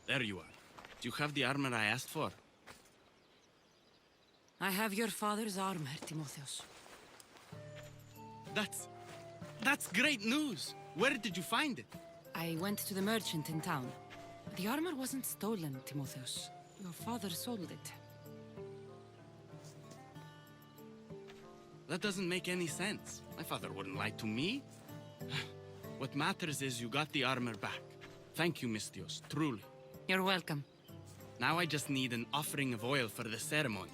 There you are. Do you have the armor I asked for? I have your father's armor, Timotheus. That's great news! Where did you find it? I went to the merchant in town. The armor wasn't stolen, Timotheus. Your father sold it. That doesn't make any sense. My father wouldn't lie to me. What matters is you got the armor back. Thank you, Misthios, truly. You're welcome. Now I just need an offering of oil for the ceremony.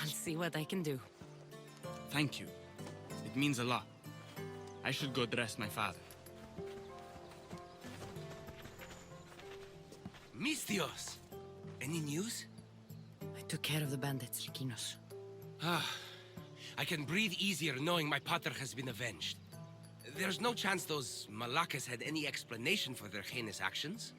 I'll see what I can do. Thank you. It means a lot. I should go dress my father. Misthios! Any news? I took care of the bandits, Lykinos. I can breathe easier knowing my pater has been avenged. There's no chance those Malakas had any explanation for their heinous actions?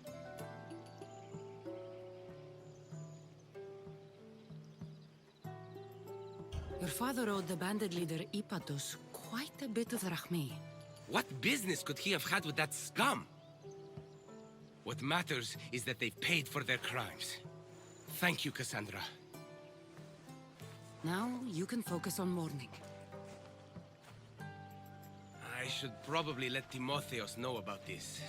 Your father owed the bandit leader Ipatos quite a bit of drachmae. What business could he have had with that scum? What matters is that they've paid for their crimes. Thank you, Cassandra. Now you can focus on mourning. I should probably let Timotheos know about this.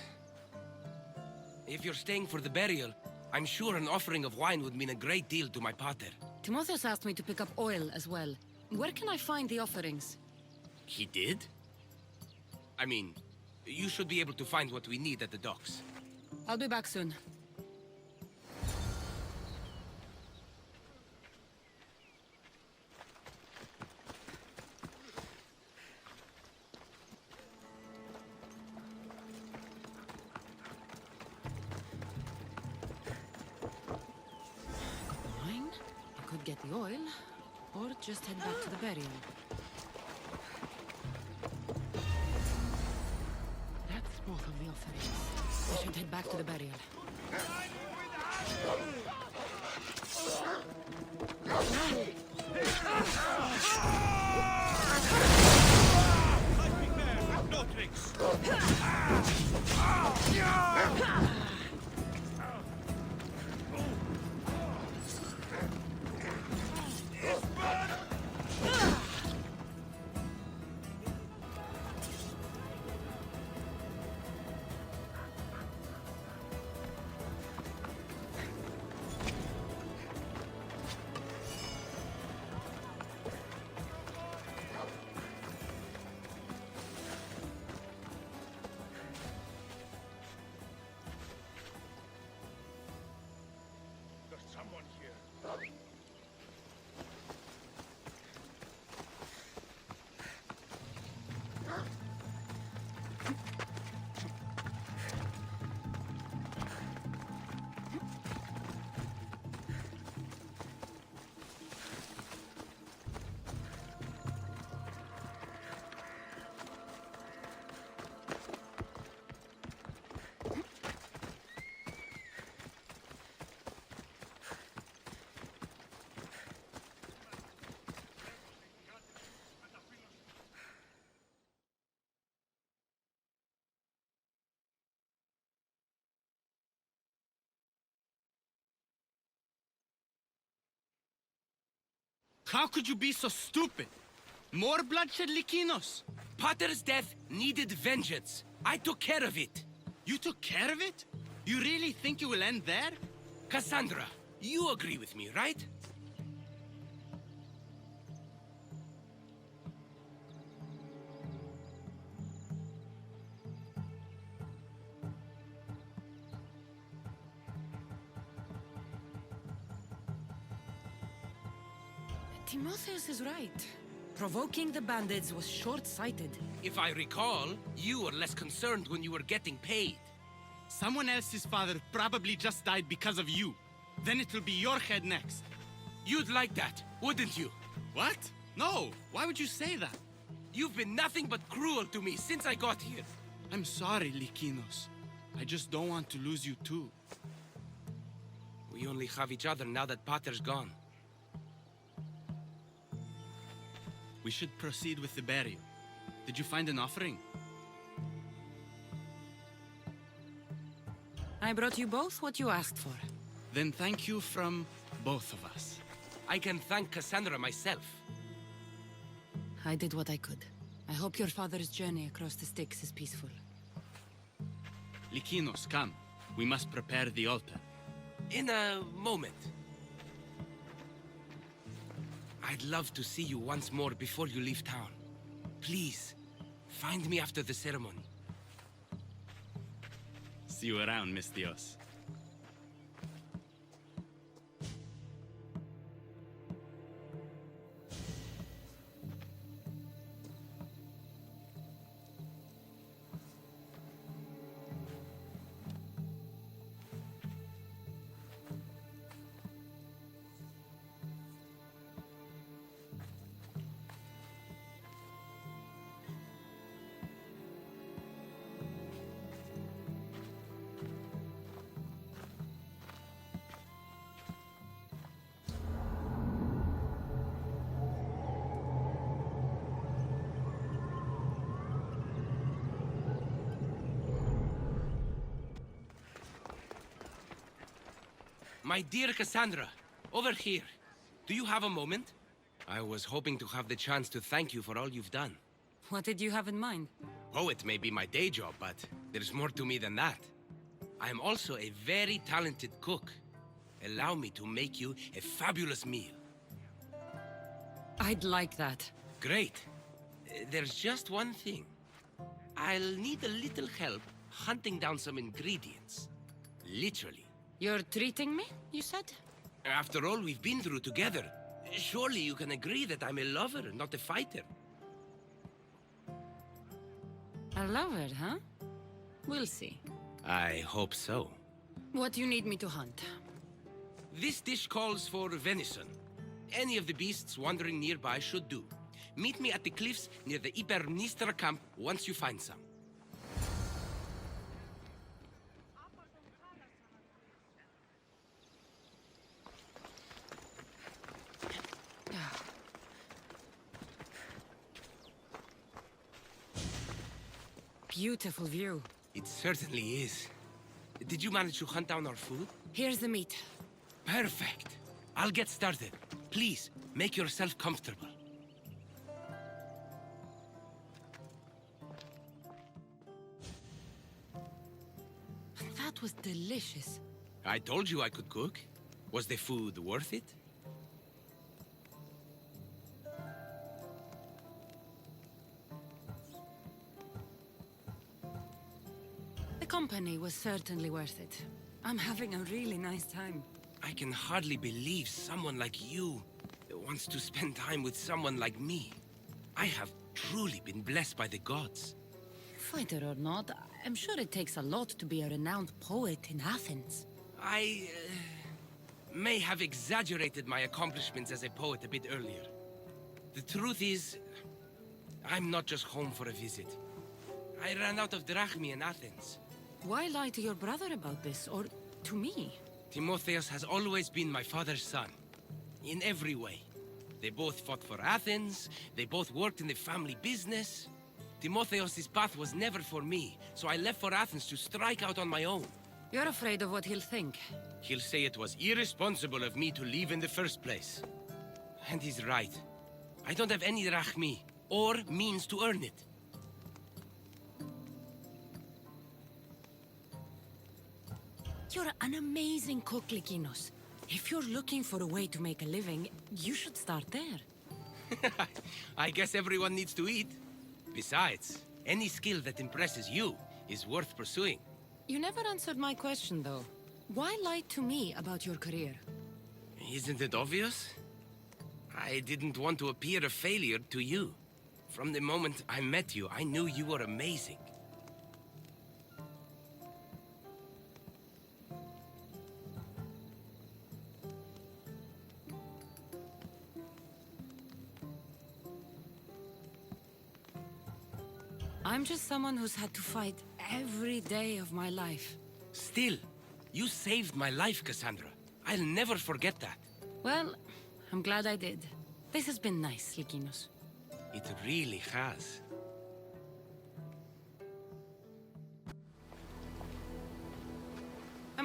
If you're staying for the burial, I'm sure an offering of wine would mean a great deal to my pater. Timotheus asked me to pick up oil as well. Where can I find the offerings? He did? I mean, you should be able to find what we need at the docks. I'll be back soon. Wine? I could get the oil, or just head back to the burial. That's both of the offerings. I should head back to the burial. No tricks! Someone here. How could you be so stupid? More bloodshed, Lykinos? Pater's death needed vengeance. I took care of it. You took care of it? You really think it will end there? Cassandra, you agree with me, right? Timotheus is right. Provoking the bandits was short-sighted. If I recall, you were less concerned when you were getting paid. Someone else's father probably just died because of you. Then it'll be your head next. You'd like that, wouldn't you? What? No, why would you say that? You've been nothing but cruel to me since I got here. I'm sorry, Lykinos. I just don't want to lose you too. We only have each other now that Pater's gone. We should proceed with the burial. Did you find an offering? I brought you both what you asked for. Then thank you from both of us. I can thank Cassandra myself. I did what I could. I hope your father's journey across the Styx is peaceful. Lykinos, come. We must prepare the altar. In a moment. I'd love to see you once more before you leave town. Please, find me after the ceremony. See you around, Mistios. My dear Cassandra, over here. Do you have a moment? I was hoping to have the chance to thank you for all you've done. What did you have in mind? Poet may be my day job, but there's more to me than that. I am also a very talented cook. Allow me to make you a fabulous meal. I'd like that. Great. There's just one thing. I'll need a little help hunting down some ingredients. Literally. You're treating me, you said? After all we've been through together, surely you can agree that I'm a lover, not a fighter. A lover, huh? We'll see. I hope so. What do you need me to hunt? This dish calls for venison. Any of the beasts wandering nearby should do. Meet me at the cliffs near the Ipermnistra camp once you find some. Beautiful view. It certainly is. Did you manage to hunt down our food? Here's the meat. Perfect. I'll get started. Please, make yourself comfortable. That was delicious. I told you I could cook. Was the food worth it? The company was certainly worth it. I'm having a really nice time. I can hardly believe someone like you wants to spend time with someone like me. I have truly been blessed by the gods. Fighter or not, I'm sure it takes a lot to be a renowned poet in Athens. I may have exaggerated my accomplishments as a poet a bit earlier. The truth is, I'm not just home for a visit. I ran out of drachmi in Athens. Why lie to your brother about this, or to me? Timotheus has always been my father's son. In every way. They both fought for Athens, they both worked in the family business. Timotheus' path was never for me, so I left for Athens to strike out on my own. You're afraid of what he'll think. He'll say it was irresponsible of me to leave in the first place. And he's right. I don't have any drachmi, or means to earn it. You're an amazing cook, Lykinos. If you're looking for a way to make a living, you should start there. I guess everyone needs to eat. Besides, any skill that impresses you is worth pursuing. You never answered my question, though. Why lie to me about your career? Isn't it obvious? I didn't want to appear a failure to you. From the moment I met you, I knew you were amazing. I'm just someone who's had to fight every day of my life. Still, you saved my life, Cassandra. I'll never forget that. Well, I'm glad I did. This has been nice, Lykinos. It really has.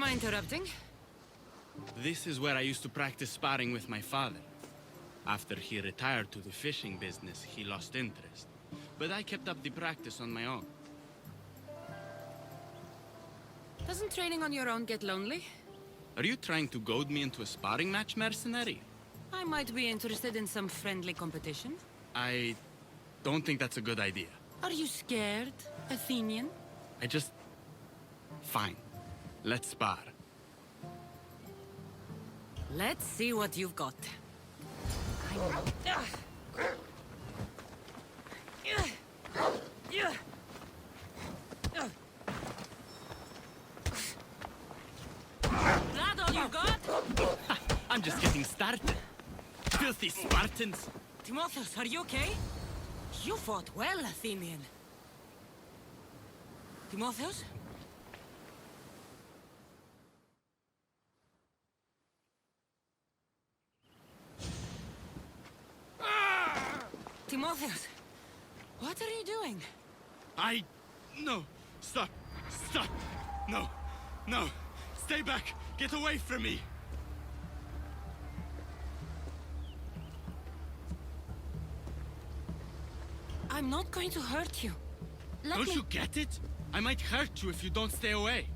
am I interrupting? This is where I used to practice sparring with my father. After he retired to the fishing business, he lost interest. But I kept up the practice on my own. Doesn't training on your own get lonely? Are you trying to goad me into a sparring match, mercenary? I might be interested in some friendly competition. I don't think that's a good idea. Are you scared, Athenian? Fine. Let's spar. Let's see what you've got. That all you got? I'm just getting started. Filthy Spartans! Timotheus, are you okay? You fought well, Athenian. Timotheus? Timotheus, what are you doing? No! Stop! Stop! No! No! Stay back! Get away from me! I'm not going to hurt you. Don't you get it? I might hurt you if you don't stay away.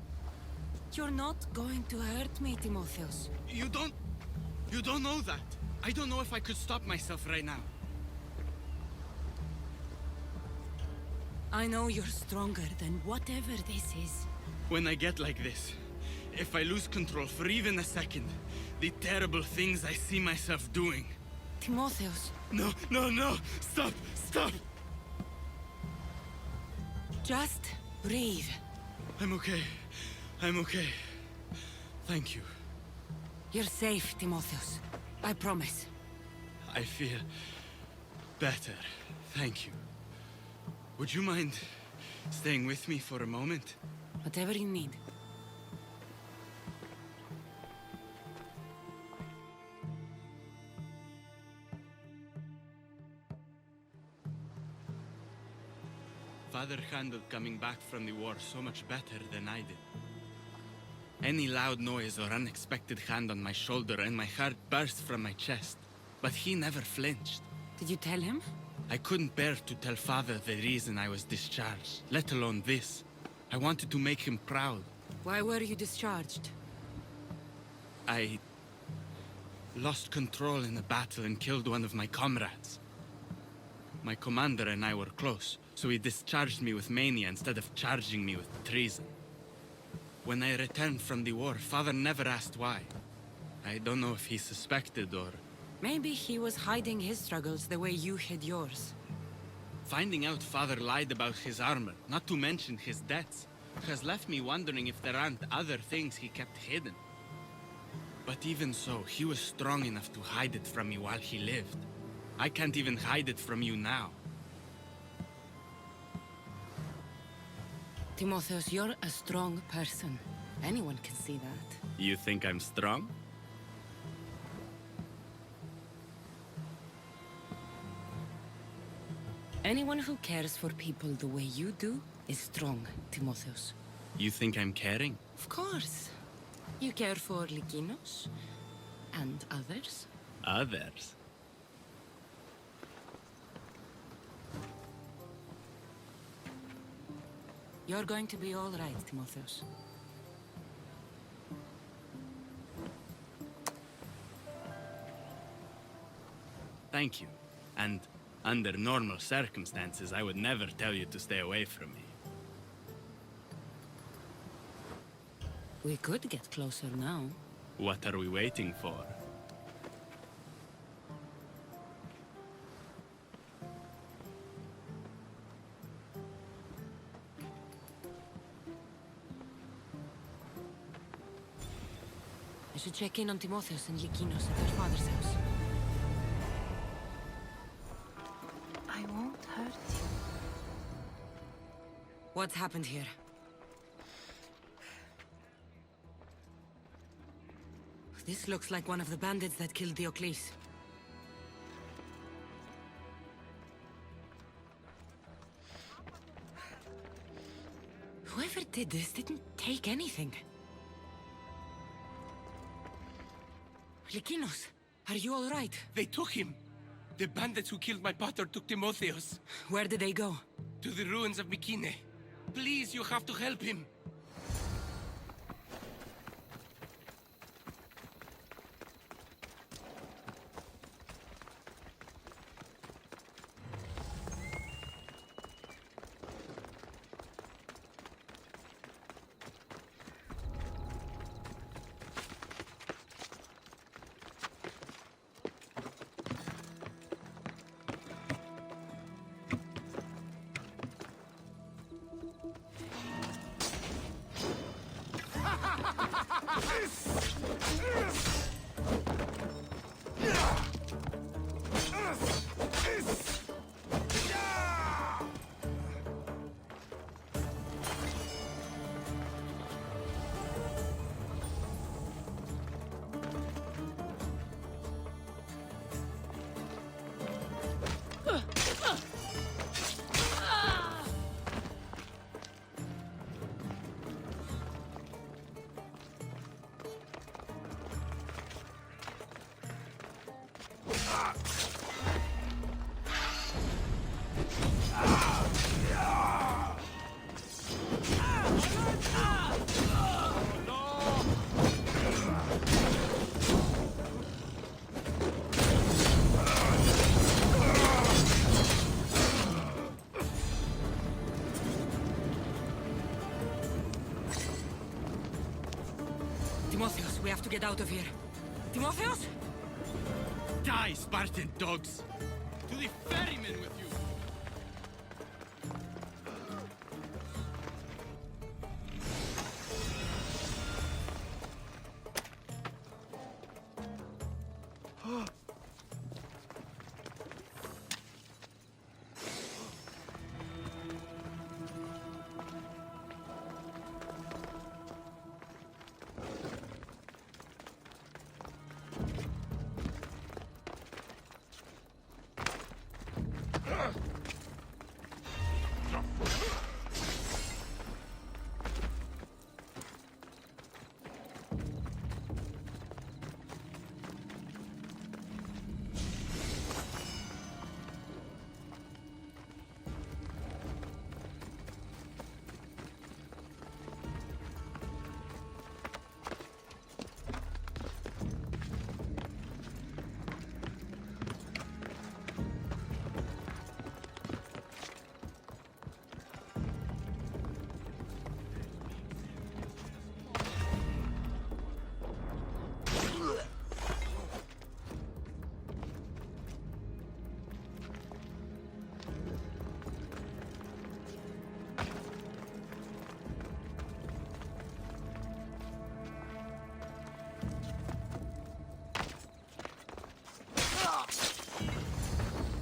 You're not going to hurt me, Timotheus. You don't know that. I don't know if I could stop myself right now. I know you're stronger than whatever this is. When I get like this, if I lose control for even a second, the terrible things I see myself doing. Timotheus, No, no, no! Stop! Stop! just breathe. I'm okay. I'm okay. Thank you. You're safe, Timotheus. I promise. I feel better. Thank you. Would you mind staying with me for a moment? Whatever you need. Father handled coming back from the war so much better than I did. Any loud noise or unexpected hand on my shoulder and my heart burst from my chest. But he never flinched. Did you tell him? I couldn't bear to tell Father the reason I was discharged, let alone this. I wanted to make him proud. Why were you discharged? I lost control in a battle and killed one of my comrades. My commander and I were close, so he discharged me with mania instead of charging me with treason. When I returned from the war, Father never asked why. I don't know if he suspected or... Maybe he was hiding his struggles the way you hid yours. Finding out Father lied about his armor, not to mention his debts, has left me wondering if there aren't other things he kept hidden. But even so, he was strong enough to hide it from me while he lived. I can't even hide it from you now. Timotheus, you're a strong person. Anyone can see that. You think I'm strong? Anyone who cares for people the way you do is strong, Timotheus. You think I'm caring? Of course. You care for Lykinos and others. Others? You're going to be all right, Timotheus. Thank you. And under normal circumstances, I would never tell you to stay away from me. We could get closer now. What are we waiting for? I should check in on Timotheus and Lykinos at their father's house. I won't hurt you. What's happened here? This looks like one of the bandits that killed Diocles. Whoever did this didn't take anything. Lykinos, are you all right? They took him. The bandits who killed my pater took Timotheos Where did they go? to the ruins of Mykine. Please, you have to help him. Timotheos, we have to get out of here. Timotheos? Die, Spartan dogs! To the ferryman with you!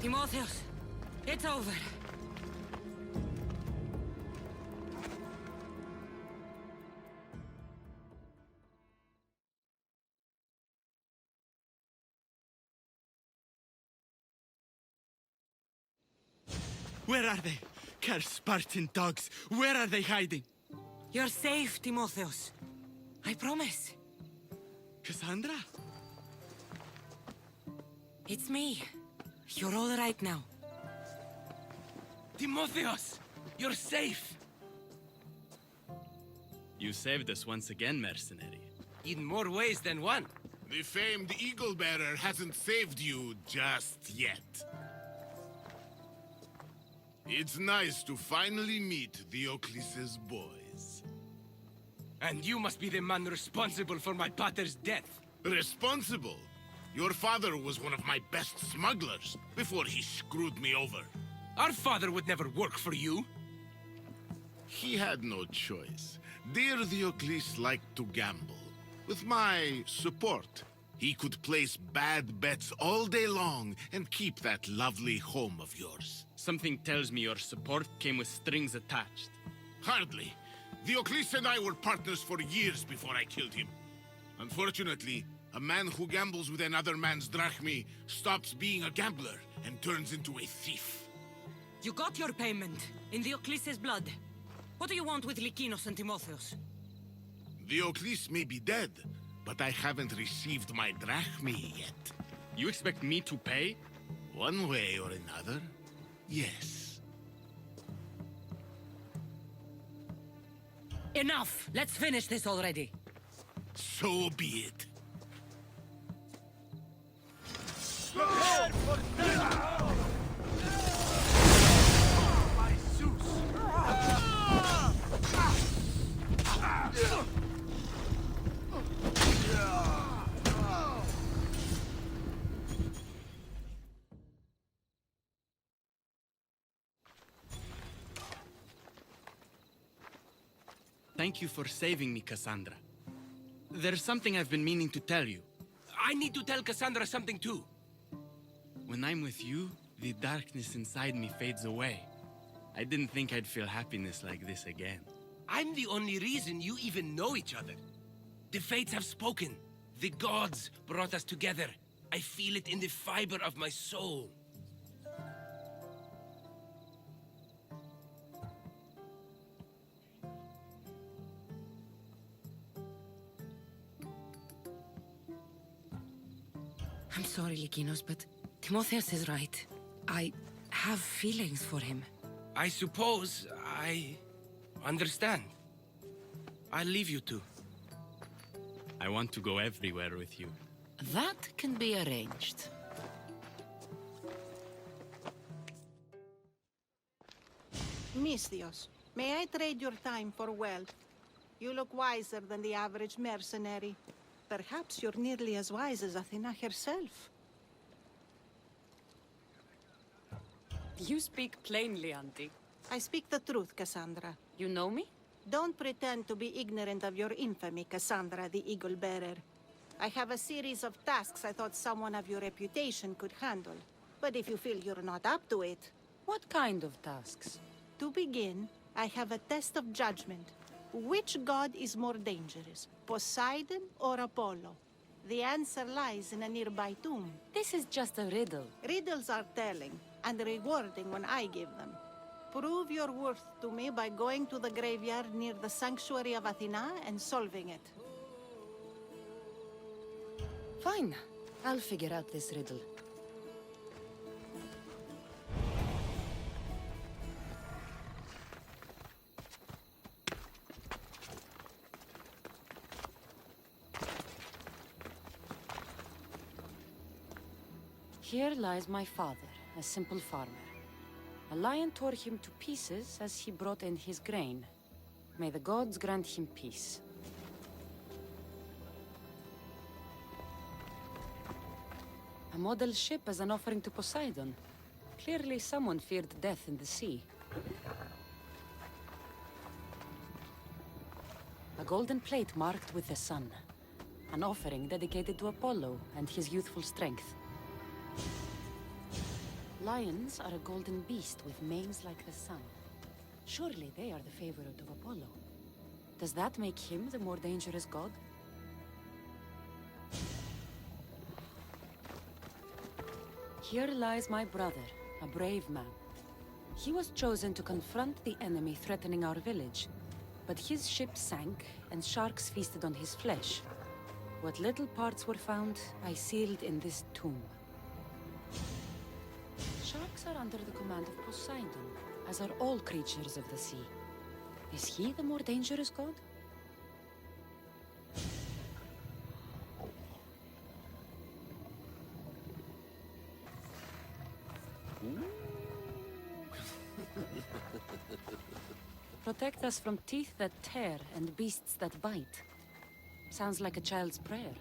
Timotheos, it's over. Where are they? Cursed Spartan dogs! Where are they hiding? You're safe, Timotheos. I promise. Cassandra? It's me. You're all right now. Timotheos, you're safe. You saved us once again, mercenary. In more ways than one. The famed Eagle Bearer hasn't saved you just yet. It's nice to finally meet Diocles' boys. And you must be the man responsible for my pater's death. Responsible? Your father was one of my best smugglers before he screwed me over. Our father would never work for you. He had no choice. Dear Diocles liked to gamble. With my support, he could place bad bets all day long and keep that lovely home of yours. Something tells me your support came with strings attached. Hardly. Diocles and I were partners for years before I killed him. Unfortunately, a man who gambles with another man's drachmi stops being a gambler and turns into a thief. You got your payment, in Diocles' blood. What do you want with Lykinos and Timotheos? Diocles may be dead, but I haven't received my drachmae yet. You expect me to pay? One way or another, yes. Enough! Let's finish this already. So be it. My Zeus! Thank you for saving me, Cassandra. There's something I've been meaning to tell you. I need to tell Cassandra something too. When I'm with you, the darkness inside me fades away. I didn't think I'd feel happiness like this again. I'm the only reason you even know each other. The fates have spoken. The gods brought us together. I feel it in the fiber of my soul. I'm sorry, Lykinos, but Timotheus is right. I have feelings for him. I suppose I understand. I'll leave you two. I want to go everywhere with you. That can be arranged. Misthios, may I trade your time for wealth? You look wiser than the average mercenary. Perhaps you're nearly as wise as Athena herself. You speak plainly, Auntie. I speak the truth, Cassandra. You know me? Don't pretend to be ignorant of your infamy, Cassandra the Eagle Bearer. I have a series of tasks I thought someone of your reputation could handle. But if you feel you're not up to it... What kind of tasks? To begin, I have a test of judgment. Which god is more dangerous, Poseidon or Apollo? The answer lies in a nearby tomb. This is just a riddle. Riddles are telling, and rewarding when I give them. Prove your worth to me by going to the graveyard near the sanctuary of Athena and solving it. Fine. I'll figure out this riddle. Here lies my father, a simple farmer. A lion tore him to pieces as he brought in his grain. May the gods grant him peace. A model ship as an offering to Poseidon. Clearly someone feared death in the sea. A golden plate marked with the sun. An offering dedicated to Apollo and his youthful strength. Lions are a golden beast with manes like the sun. Surely they are the favorite of Apollo. Does that make him the more dangerous god? Here lies my brother, a brave man. He was chosen to confront the enemy threatening our village, but his ship sank and sharks feasted on his flesh. What little parts were found, I sealed in this tomb. Sharks are under the command of Poseidon, as are all creatures of the sea. Is he the more dangerous god? Protect us from teeth that tear and beasts that bite. Sounds like a child's prayer.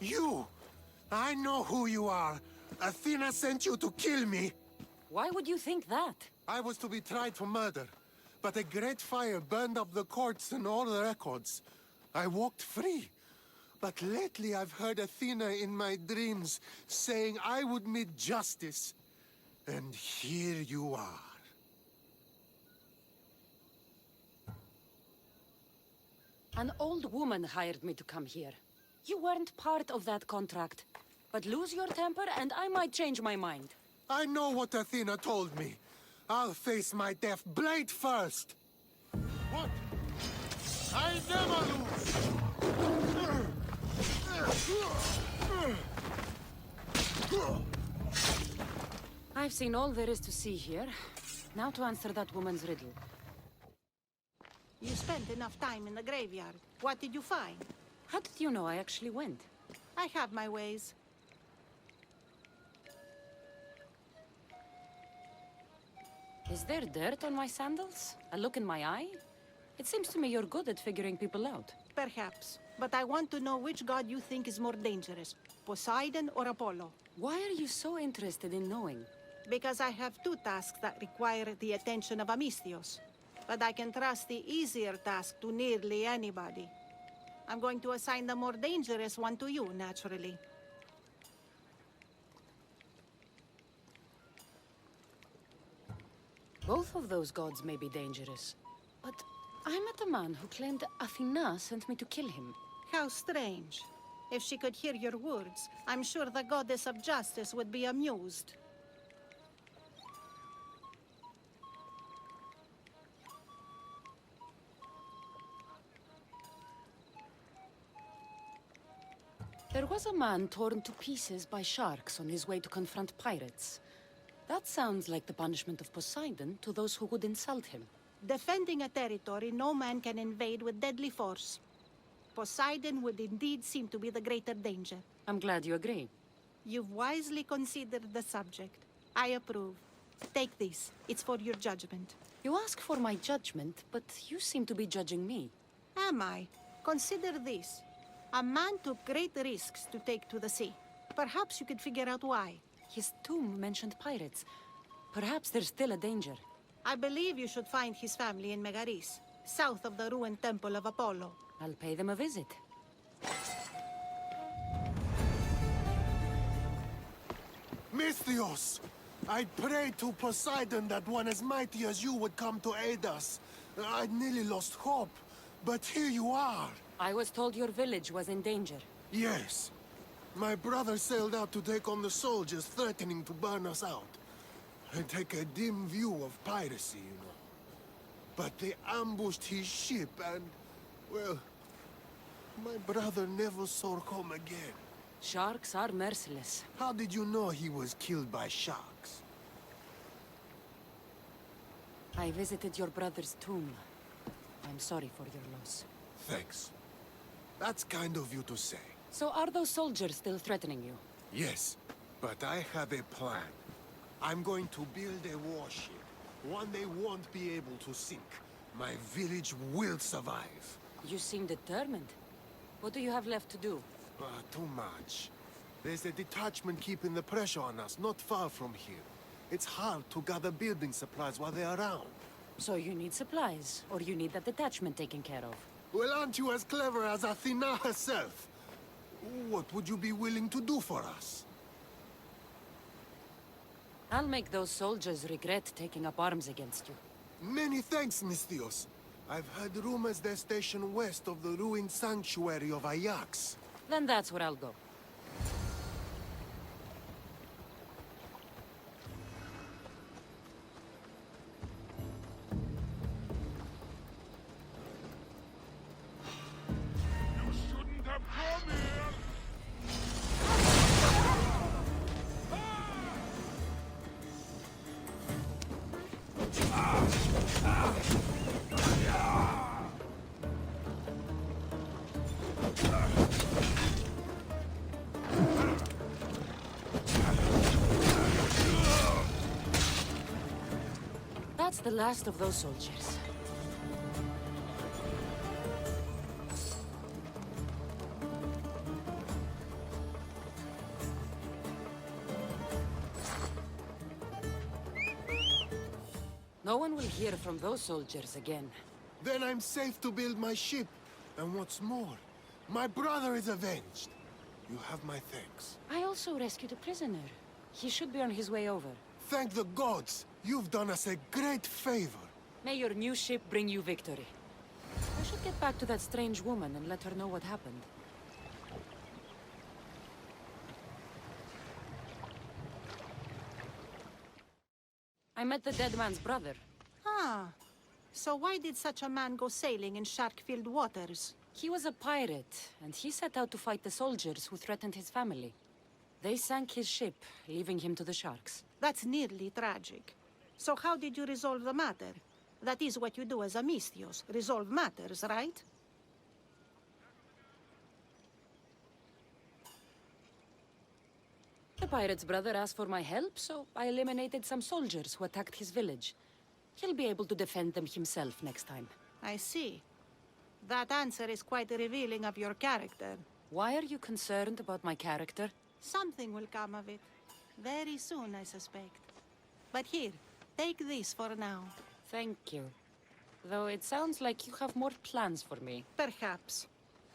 You! I know who you are. Athena sent you to kill me. Why would you think that? I was to be tried for murder, but a great fire burned up the courts and all the records. I walked free. But lately I've heard Athena in my dreams saying I would meet justice. And here you are. An old woman hired me to come here. You weren't part of that contract. But lose your temper and I might change my mind. I know what Athena told me. I'll face my death blade first! What? I never lose! I've seen all there is to see here. Now to answer that woman's riddle. You spent enough time in the graveyard. What did you find? How did you know I actually went? I have my ways. Is there dirt on my sandals? A look in my eye? It seems to me you're good at figuring people out. Perhaps. But I want to know which god you think is more dangerous, Poseidon or Apollo. Why are you so interested in knowing? Because I have two tasks that require the attention of Amistios. But I can trust the easier task to nearly anybody. I'm going to assign the more dangerous one to you, naturally. Both of those gods may be dangerous. But I met a man who claimed Athena sent me to kill him. How strange. If she could hear your words, I'm sure the goddess of justice would be amused. There was a man torn to pieces by sharks on his way to confront pirates. That sounds like the punishment of Poseidon to those who would insult him. Defending a territory no man can invade with deadly force. Poseidon would indeed seem to be the greater danger. I'm glad you agree. You've wisely considered the subject. I approve. Take this. It's for your judgment. You ask for my judgment, but you seem to be judging me. Am I? Consider this. A man took great risks to take to the sea. Perhaps you could figure out why. His tomb mentioned pirates. Perhaps there's still a danger. I believe you should find his family in Megaris, south of the ruined temple of Apollo. I'll pay them a visit. Misthios! I prayed to Poseidon that one as mighty as you would come to aid us. I'd nearly lost hope, but here you are. I was told your village was in danger. Yes. My brother sailed out to take on the soldiers threatening to burn us out. I take a dim view of piracy, you know. But they ambushed his ship and, well, my brother never saw home again. Sharks are merciless. How did you know he was killed by sharks? I visited your brother's tomb. I'm sorry for your loss. Thanks. That's kind of you to say. So are those soldiers still threatening you? Yes, but I have a plan. I'm going to build a warship, one they won't be able to sink. My village will survive. You seem determined. What do you have left to do? Too much. There's a detachment keeping the pressure on us, not far from here. It's hard to gather building supplies while they're around. So you need supplies, or you need that detachment taken care of. Well, aren't you as clever as Athena herself? What would you be willing to do for us? I'll make those soldiers regret taking up arms against you. Many thanks, Misthios. I've heard rumors they're stationed west of the ruined sanctuary of Ajax. Then that's where I'll go. You shouldn't have come here! That's the last of those soldiers. No one will hear from those soldiers again. Then I'm safe to build my ship. And what's more, my brother is avenged. You have my thanks. I also rescued a prisoner. He should be on his way over. Thank the gods. You've done us a great favor. May your new ship bring you victory. I should get back to that strange woman and let her know what happened. I met the dead man's brother. Ah. So why did such a man go sailing in shark-filled waters? He was a pirate, and he set out to fight the soldiers who threatened his family. They sank his ship, leaving him to the sharks. That's nearly tragic. So how did you resolve the matter? That is what you do as a Misthios, resolve matters, right? The pirate's brother asked for my help, so I eliminated some soldiers who attacked his village. He'll be able to defend them himself next time. I see. That answer is quite revealing of your character. Why are you concerned about my character? Something will come of it. Very soon, I suspect. But here, take this for now. Thank you. Though it sounds like you have more plans for me. Perhaps.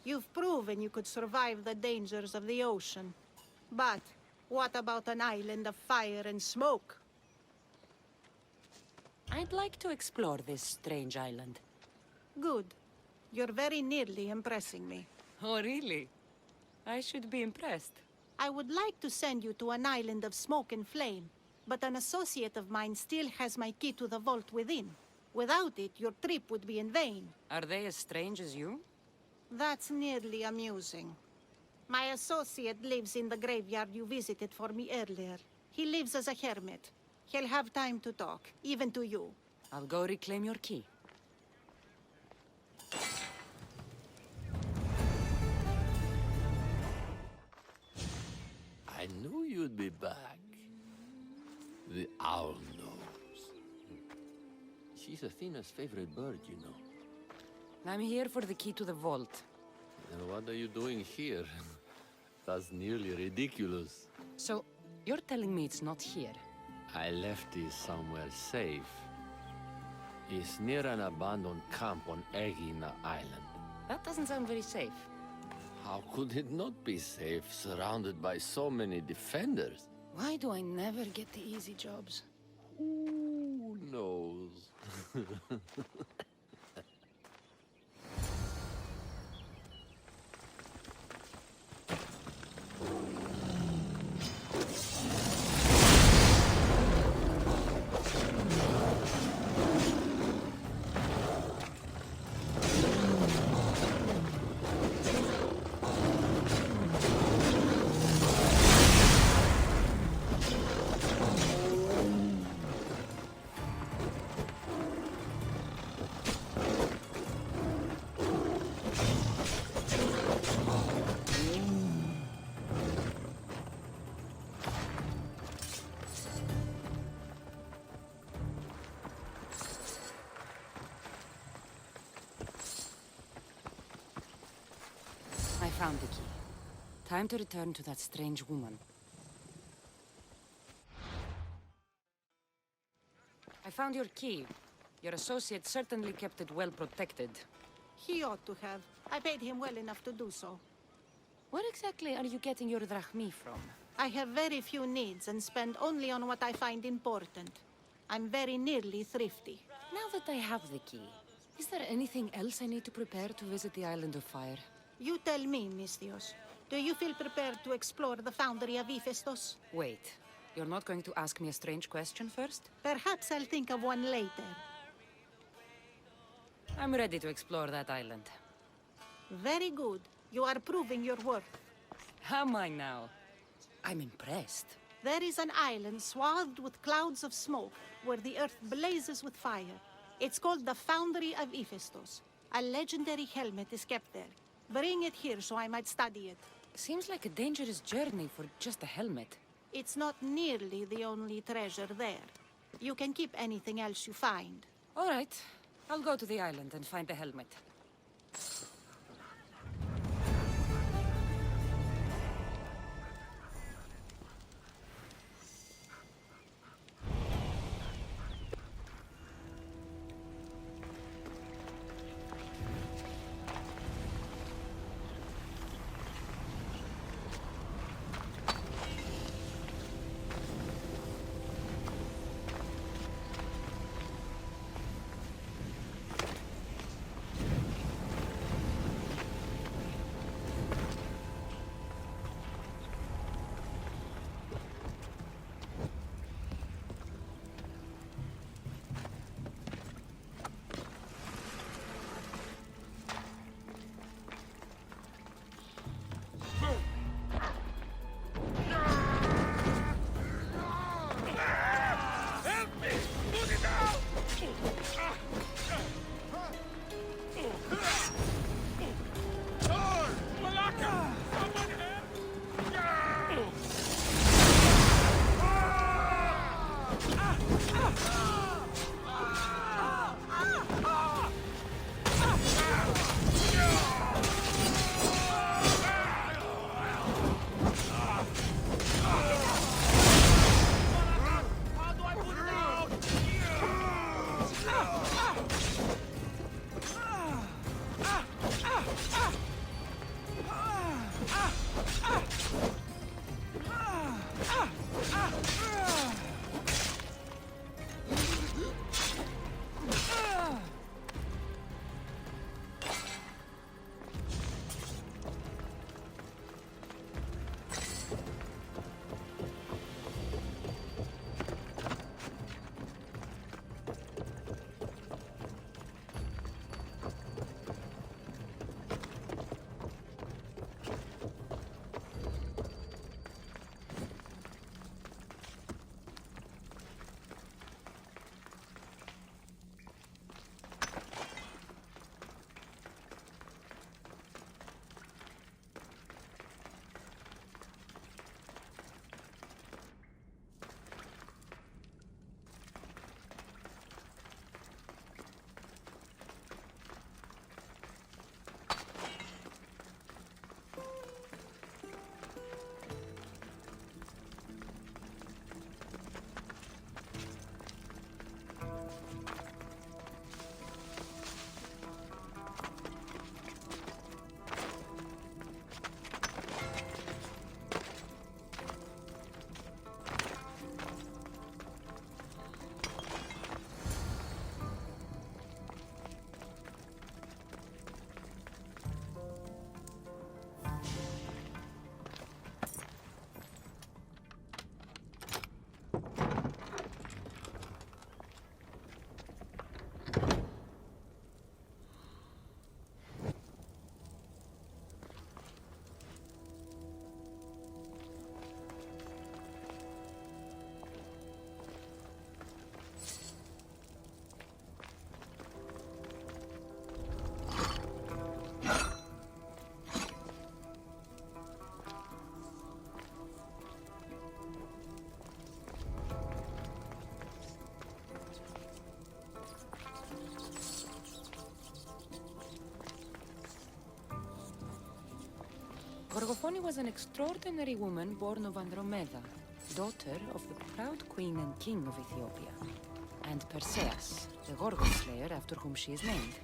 You've proven you could survive the dangers of the ocean. But what about an island of fire and smoke? I'd like to explore this strange island. Good. You're very nearly impressing me. Oh, really? I should be impressed. I would like to send you to an island of smoke and flame, but an associate of mine still has my key to the vault within. Without it, your trip would be in vain. Are they as strange as you? That's nearly amusing. My associate lives in the graveyard you visited for me earlier. He lives as a hermit. He'll have time to talk, even to you. I'll go reclaim your key. I knew you'd be back. The owl knows. She's Athena's favorite bird, you know. I'm here for the key to the vault. And what are you doing here? That's nearly ridiculous. So, you're telling me it's not here? I left it somewhere safe. It's near an abandoned camp on Egina Island. That doesn't sound very safe. How could it not be safe, surrounded by so many defenders? Why do I never get the easy jobs? Who knows? I found the key. Time to return to that strange woman. I found your key. Your associate certainly kept it well protected. He ought to have. I paid him well enough to do so. Where exactly are you getting your drachmi from? I have very few needs and spend only on what I find important. I'm very nearly thrifty. Now that I have the key, is there anything else I need to prepare to visit the Island of Fire? You tell me, Misthios. Do you feel prepared to explore the foundry of Hephaestus? Wait, you're not going to ask me a strange question first? Perhaps I'll think of one later. I'm ready to explore that island. Very good. You are proving your worth. Am I now? I'm impressed. There is an island swathed with clouds of smoke where the earth blazes with fire. It's called the Foundry of Hephaestus. A legendary helmet is kept there. Bring it here so I might study it. Seems like a dangerous journey for just a helmet. It's not nearly the only treasure there. You can keep anything else you find. All right, I'll go to the island and find the helmet. Gorgofoni was an extraordinary woman born of Andromeda, daughter of the proud queen and king of Ethiopia, and Perseus, the Gorgon slayer after whom she is named.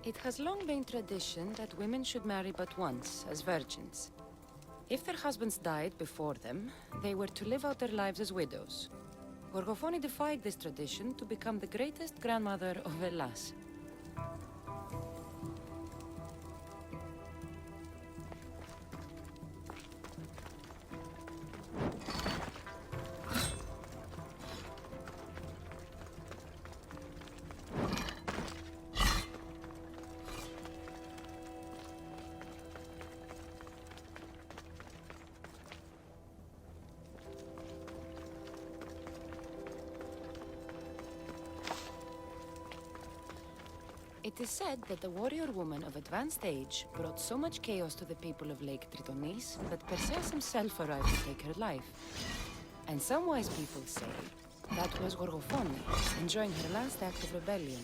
It has long been tradition that women should marry but once, as virgins. If their husbands died before them, they were to live out their lives as widows. Gorgofoni defied this tradition to become the greatest grandmother of Hellas. It is said that the warrior woman of advanced age brought so much chaos to the people of Lake Tritonis that Perseus himself arrived to take her life. And some wise people say that was Gorgophone, enjoying her last act of rebellion.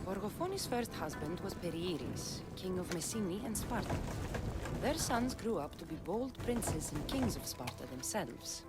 Gorgophone's first husband was Perieres, king of Messini and Sparta. Their sons grew up to be bold princes and kings of Sparta themselves.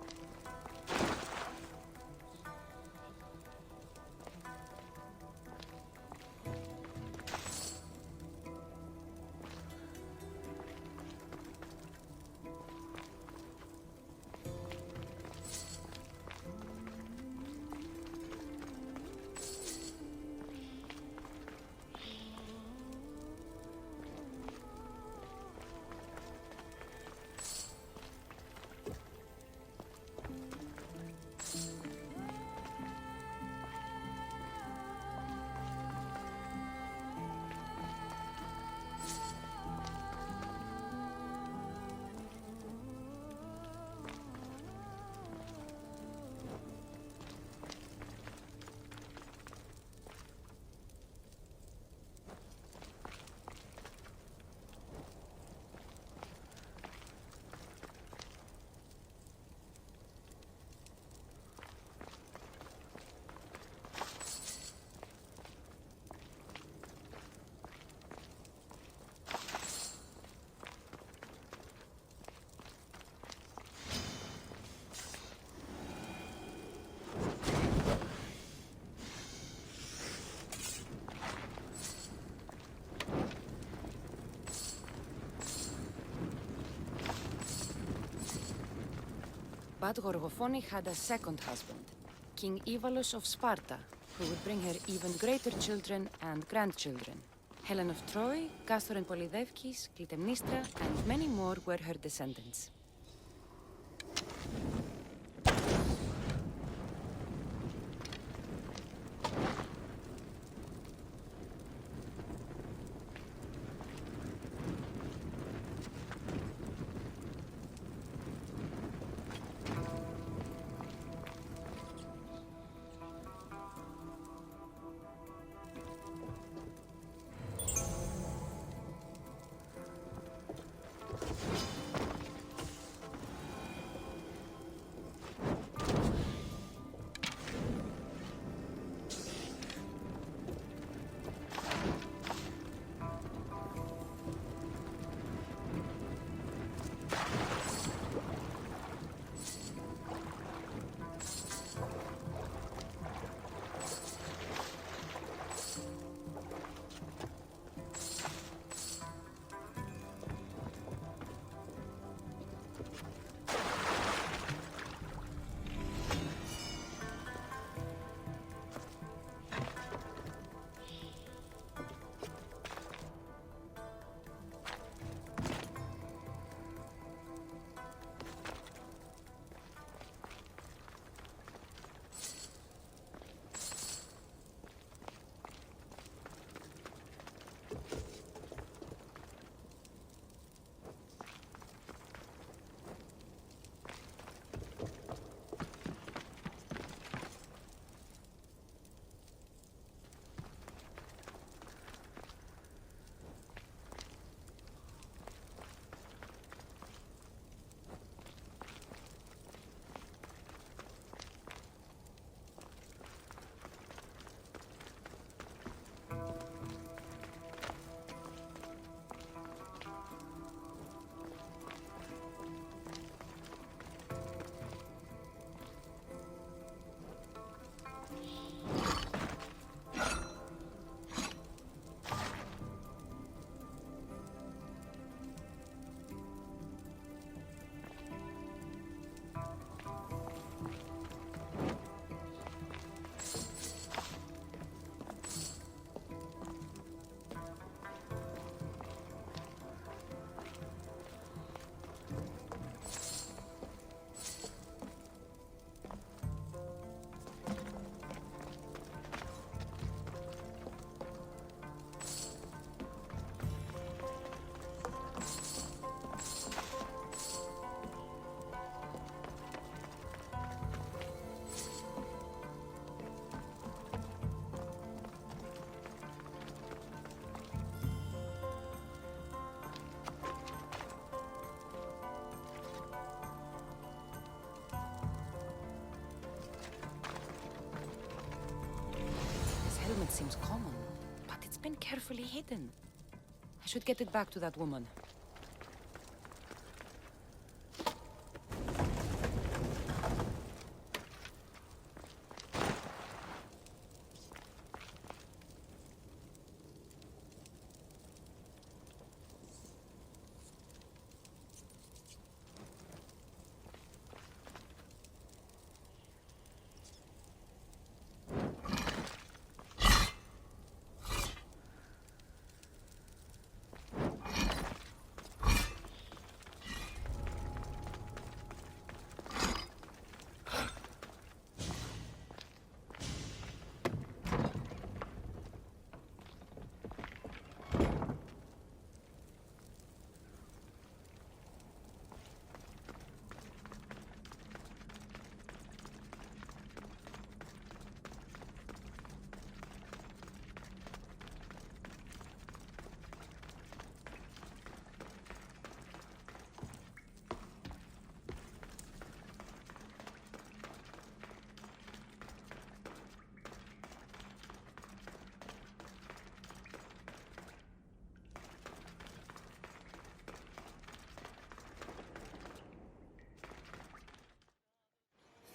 But Gorgophone had a second husband, King Ivalos of Sparta, who would bring her even greater children and grandchildren. Helen of Troy, Castor and Polydevkis, Clytemnestra, and many more were her descendants. Helmet seems common, but it's been carefully hidden. I should get it back to that woman.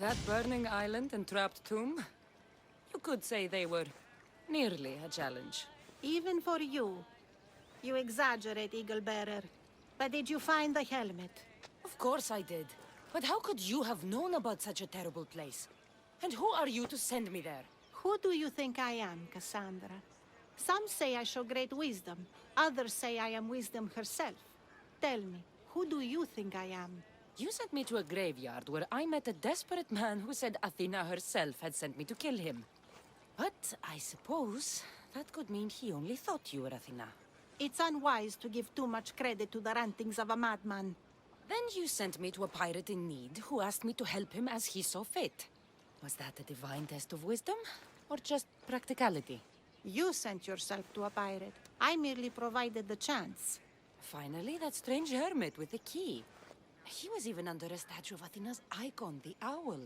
That burning island and trapped tomb? You could say they were nearly a challenge. Even for you. You exaggerate, Eagle-Bearer. But did you find the helmet? Of course I did. But how could you have known about such a terrible place? And who are you to send me there? Who do you think I am, Cassandra? Some say I show great wisdom. Others say I am wisdom herself. Tell me, who do you think I am? You sent me to a graveyard where I met a desperate man who said Athena herself had sent me to kill him. But I suppose that could mean he only thought you were Athena. It's unwise to give too much credit to the rantings of a madman. Then you sent me to a pirate in need who asked me to help him as he saw fit. Was that a divine test of wisdom, or just practicality? You sent yourself to a pirate. I merely provided the chance. Finally, that strange hermit with the key. He was even under a statue of Athena's icon, the owl.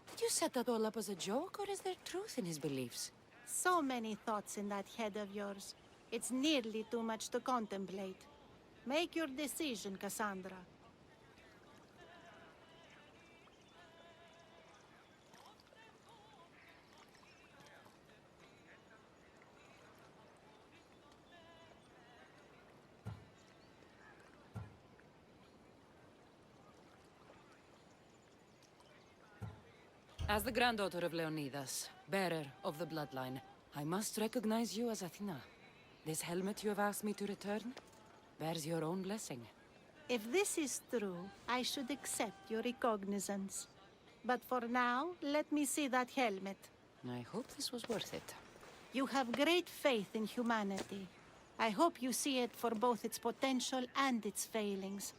Did you set that all up as a joke, or is there truth in his beliefs? So many thoughts in that head of yours. It's nearly too much to contemplate. Make your decision, Cassandra. As the granddaughter of Leonidas, bearer of the bloodline, I must recognize you as Athena. This helmet you have asked me to return bears your own blessing. If this is true, I should accept your recognizance. But for now, let me see that helmet. I hope this was worth it. You have great faith in humanity. I hope you see it for both its potential and its failings.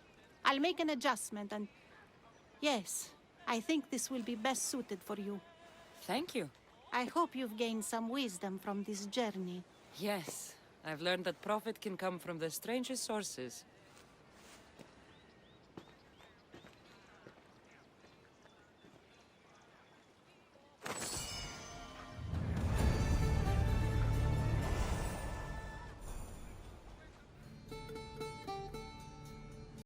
I'll make an adjustment and... Yes, I think this will be best suited for you. Thank you. I hope you've gained some wisdom from this journey. Yes, I've learned that profit can come from the strangest sources.